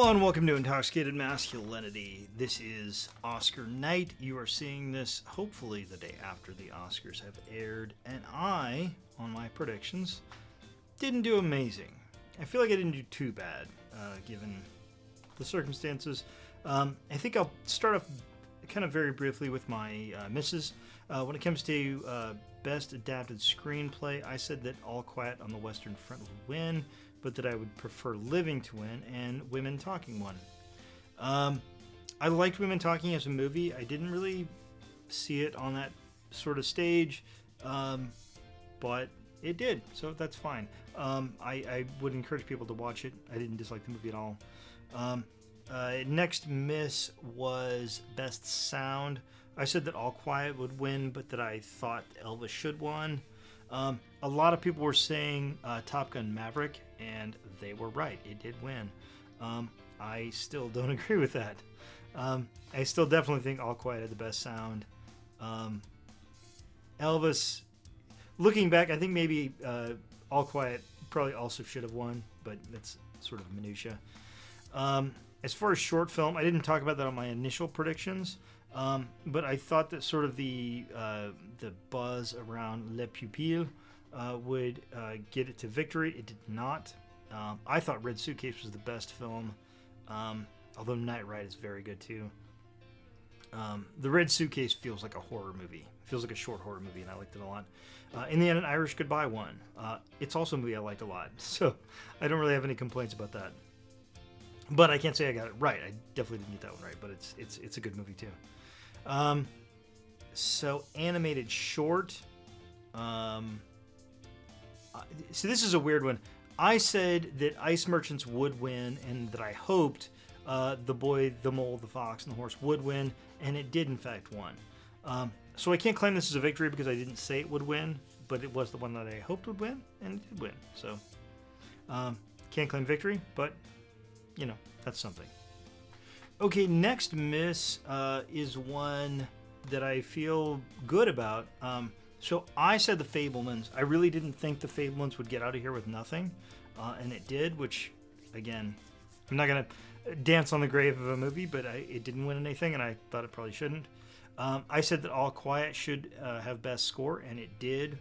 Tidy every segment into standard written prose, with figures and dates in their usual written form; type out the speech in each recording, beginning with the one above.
Hello and welcome to Intoxicated Masculinity. This is Oscar night. You are seeing this hopefully the day after the Oscars have aired, and I, on my predictions, didn't do amazing. I feel like I didn't do too bad, given the circumstances. I think I'll start off kind of very briefly with my misses. When it comes to Best Adapted Screenplay, I said that All Quiet on the Western Front would win, but that I would prefer Living to win, and Women Talking won. I liked Women Talking as a movie. I didn't really see it on that sort of stage, but it did, so that's fine. I would encourage people to watch it. I didn't dislike the movie at all. Next miss was Best Sound. I said that All Quiet would win, but that I thought Elvis should win. A lot of people were saying Top Gun Maverick, and they were right. It did win. I still don't agree with that. I still definitely think All Quiet had the best sound. Elvis, looking back, I think maybe All Quiet probably also should have won, but that's sort of minutia. As far as short film, I didn't talk about that on my initial predictions, but I thought that sort of the buzz around Le Pupille would get it to victory. It did not. I thought Red Suitcase was the best film, although Night Ride is very good too. The Red Suitcase feels like a horror movie. It feels like a short horror movie, and I liked it a lot. In the end, An Irish Goodbye won. It's also a movie I liked a lot, so I don't really have any complaints about that. But I can't say I got it right. I definitely didn't get that one right, but it's a good movie too. So animated short. So this is a weird one. I said that Ice Merchants would win, and that I hoped The Boy, the Mole, the Fox, and the Horse would win, and it did in fact win. So I can't claim this as a victory because I didn't say it would win, but it was the one that I hoped would win, and it did win. So can't claim victory, but you know, that's something. Okay, next miss is one that I feel good about. So I said The Fabelmans. I really didn't think The Fabelmans would get out of here with nothing, and it did, which, again, I'm not going to dance on the grave of a movie, but it didn't win anything, and I thought it probably shouldn't. I said that All Quiet should have best score, and it did.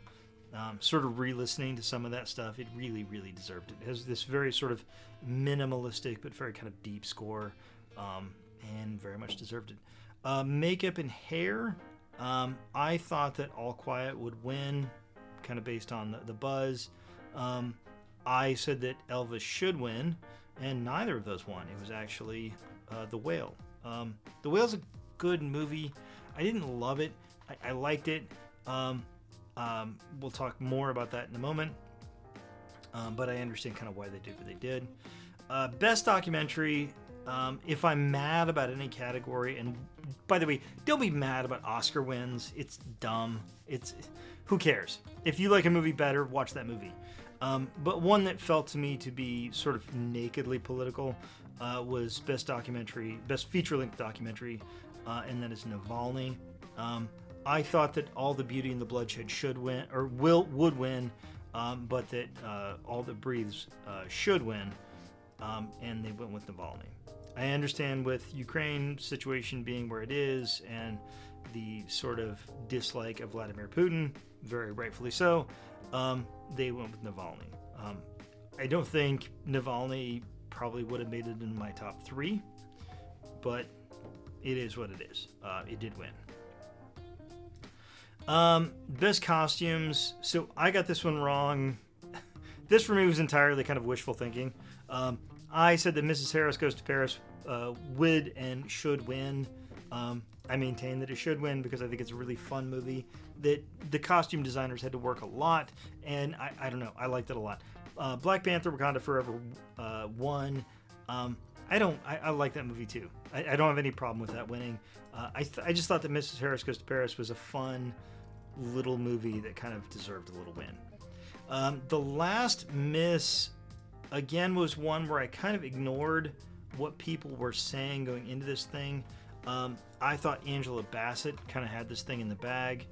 Sort of re-listening to some of that stuff, it really, really deserved it. It has this very sort of minimalistic but very kind of deep score, and very much deserved it. Makeup and hair, I thought that All Quiet would win, kind of based on the buzz. I said that Elvis should win, and neither of those won. It was actually The Whale. The Whale's a good movie. I didn't love it. I liked it. We'll talk more about that in a moment, but I understand kind of why they did what they did. Best documentary, if I'm mad about any category, and by the way, don't be mad about Oscar wins. It's dumb. Who cares? If you like a movie better, watch that movie. But one that felt to me to be sort of nakedly political was best feature-length documentary, and that is Navalny. I thought that All the Beauty and the Bloodshed should win, or would win, but that All That Breathes should win, and they went with Navalny. I understand with Ukraine situation being where it is, and the sort of dislike of Vladimir Putin, very rightfully so, they went with Navalny. I don't think Navalny probably would have made it in my top 3, but it is what it is. It did win. Best costumes. So I got this one wrong. This for me was entirely kind of wishful thinking. I said that Mrs. Harris Goes to Paris would and should win. I maintain that it should win because I think it's a really fun movie. That the costume designers had to work a lot, and I don't know, I liked it a lot. Black Panther: Wakanda Forever won. I like that movie too. I don't have any problem with that winning. I just thought that Mrs. Harris Goes to Paris was a fun little movie that kind of deserved a little win. The last miss, again, was one where I kind of ignored what people were saying going into this thing. I thought Angela Bassett kind of had this thing in the bag,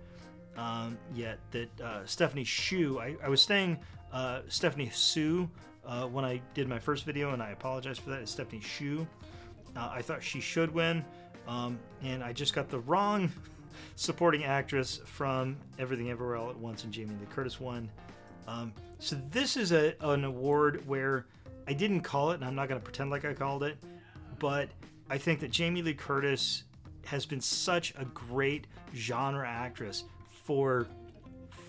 yet that Stephanie Hsu, I was saying Stephanie Hsu when I did my first video, and I apologize for that. It's Stephanie Hsu. I thought she should win, and I just got the wrong supporting actress from Everything Everywhere All at Once, and Jamie Lee Curtis won. So this is an award where I didn't call it, and I'm not going to pretend like I called it, but I think that Jamie Lee Curtis has been such a great genre actress for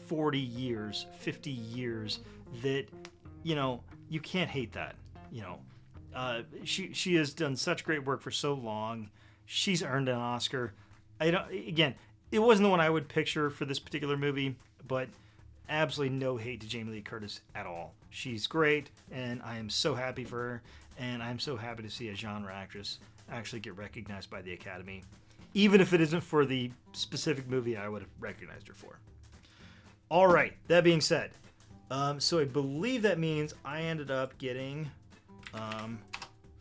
40 years, 50 years, that, you know, you can't hate that. You know, she has done such great work for so long. She's earned an Oscar. Again, it wasn't the one I would picture for this particular movie, but absolutely no hate to Jamie Lee Curtis at all. She's great, and I am so happy for her, and I'm so happy to see a genre actress actually get recognized by the Academy, even if it isn't for the specific movie I would have recognized her for. All right, that being said, so I believe that means I ended up getting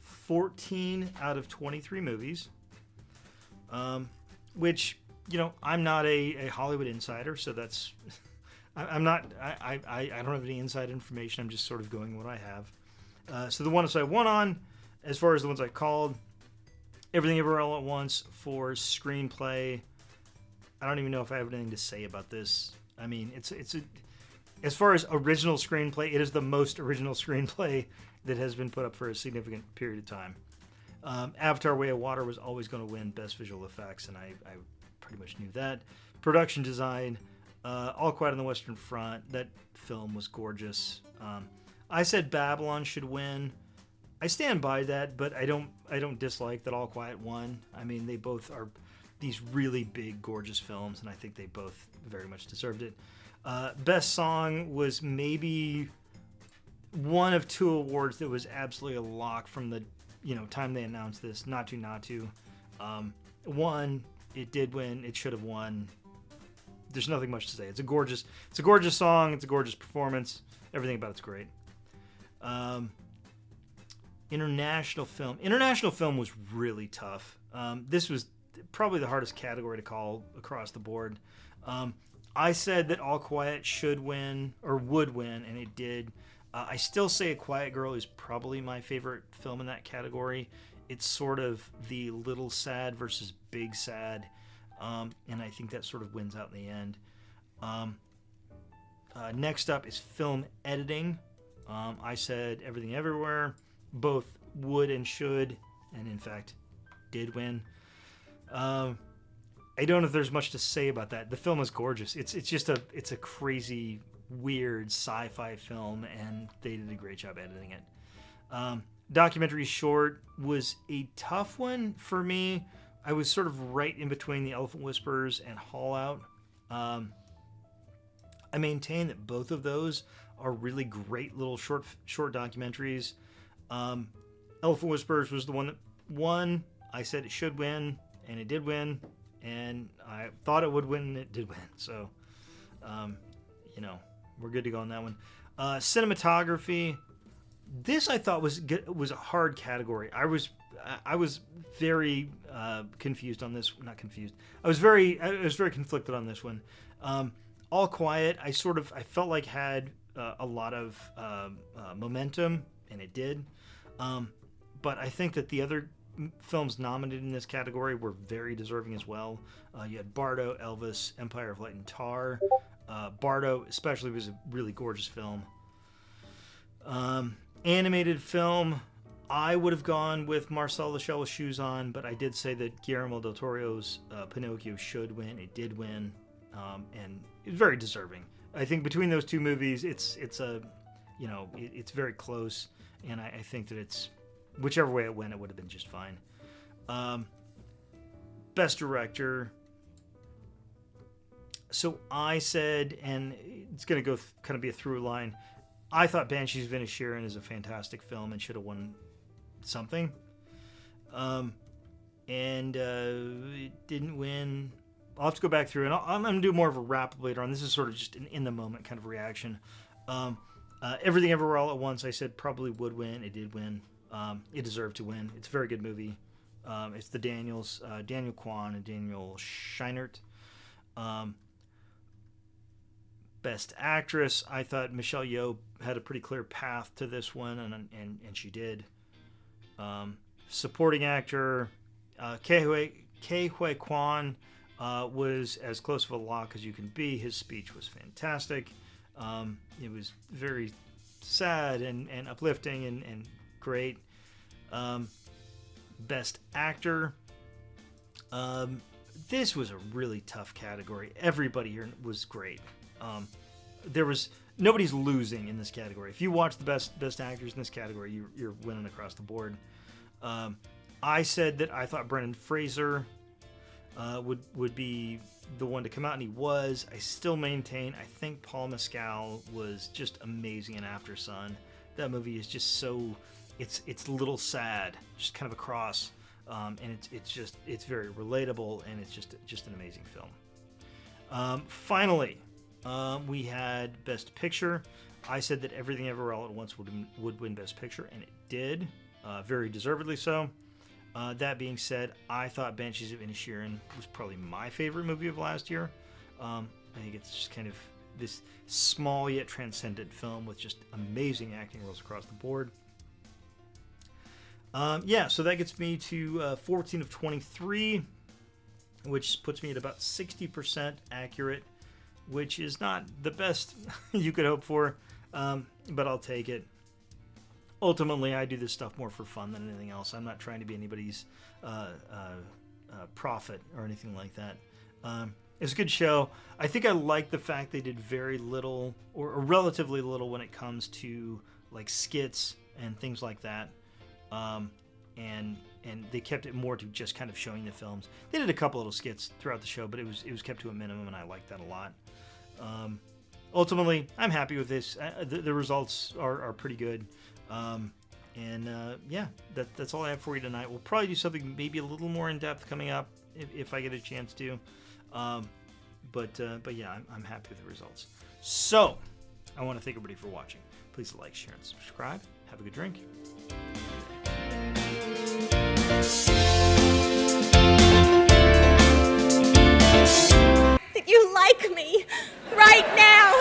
14 out of 23 movies, which, you know, I'm not a Hollywood insider, so that's... I'm not. I don't have any inside information. I'm just sort of going what I have. So the ones I won on, as far as the ones I called, Everything Everywhere All at Once for screenplay. I don't even know if I have anything to say about this. I mean, as far as original screenplay, it is the most original screenplay that has been put up for a significant period of time. Avatar: Way of Water was always going to win Best Visual Effects, and I pretty much knew that. Production design. All Quiet on the Western Front. That film was gorgeous. I said Babylon should win. I stand by that, but I don't dislike that All Quiet won. I mean, they both are these really big, gorgeous films, and I think they both very much deserved it. Best Song was maybe one of two awards that was absolutely a lock from the time they announced this. Naatu. One, it did win. It should have won. There's nothing much to say. It's a gorgeous song. It's a gorgeous performance. Everything about it's great. International film was really tough. This was probably the hardest category to call across the board. I said that All Quiet should win or would win, and it did. I still say A Quiet Girl is probably my favorite film in that category. It's sort of the little sad versus big sad. And I think that sort of wins out in the end. Next up is film editing. I said Everything Everywhere. Both would and should, and in fact, did win. I don't know if there's much to say about that. The film is gorgeous. It's a crazy, weird sci-fi film, and they did a great job editing it. Documentary short was a tough one for me. I was sort of right in between The Elephant Whisperers and Haul Out. I maintain that both of those are really great little short documentaries. Elephant Whisperers was the one that won. I said it should win, and it did win. And I thought it would win, and it did win. So, we're good to go on that one. Cinematography. This I thought was a hard category. I was very confused on this. Not confused. I was very conflicted on this one. All Quiet, I felt like had a lot of momentum, and it did. But I think that the other films nominated in this category were very deserving as well. You had Bardo, Elvis, Empire of Light and Tar. Bardo especially was a really gorgeous film. Animated film, I would have gone with Marcel the Shell with Shoes On, but I did say that Guillermo del Toro's Pinocchio should win. It did win, and it's very deserving. I think between those two movies, it's very close, and I think that it's whichever way it went, it would have been just fine. Best Director. So I said, and it's going to go kind of be a through line, I thought Banshees of Inisherin is a fantastic film and should have won something. And it didn't win. I'll have to go back through, and I'm going to do more of a wrap later on. This is sort of just an in-the-moment kind of reaction. Everything Everywhere All at Once, I said probably would win. It did win. It deserved to win. It's a very good movie. It's the Daniels, Daniel Kwan and Daniel Scheinert. Best Actress, I thought Michelle Yeoh had a pretty clear path to this one, and she did. Supporting Actor, Ke Huy Quan was as close of a lock as you can be. His speech was fantastic. It was very sad and uplifting and great. Best Actor. This was a really tough category. Everybody here was great. Nobody's losing in this category. If you watch the best actors in this category, you're winning across the board. I said that I thought Brendan Fraser would be the one to come out, and he was. I still maintain I think Paul Mescal was just amazing in After Sun. That movie is just so it's a little sad, just kind of across, and it's very relatable, and it's just an amazing film. Finally, we had Best Picture. I said that Everything Everywhere All at Once would win Best Picture, and it did, very deservedly so. That being said, I thought Banshees of Inisherin was probably my favorite movie of last year. I think it's just kind of this small yet transcendent film with just amazing acting roles across the board. So that gets me to 14 of 23, which puts me at about 60% accurate, which is not the best you could hope for, but I'll take it. Ultimately, I do this stuff more for fun than anything else. I'm not trying to be anybody's prophet or anything like that. It's a good show. I think I like the fact they did very little or relatively little when it comes to like skits and things like that. And they kept it more to just kind of showing the films. They did a couple little skits throughout the show, but it was kept to a minimum, and I liked that a lot. Ultimately, I'm happy with this. The results are pretty good. That's all I have for you tonight. We'll probably do something maybe a little more in depth coming up if I get a chance to. But yeah, I'm happy with the results. So I want to thank everybody for watching. Please like, share, and subscribe. Have a good drink. That you like me right now.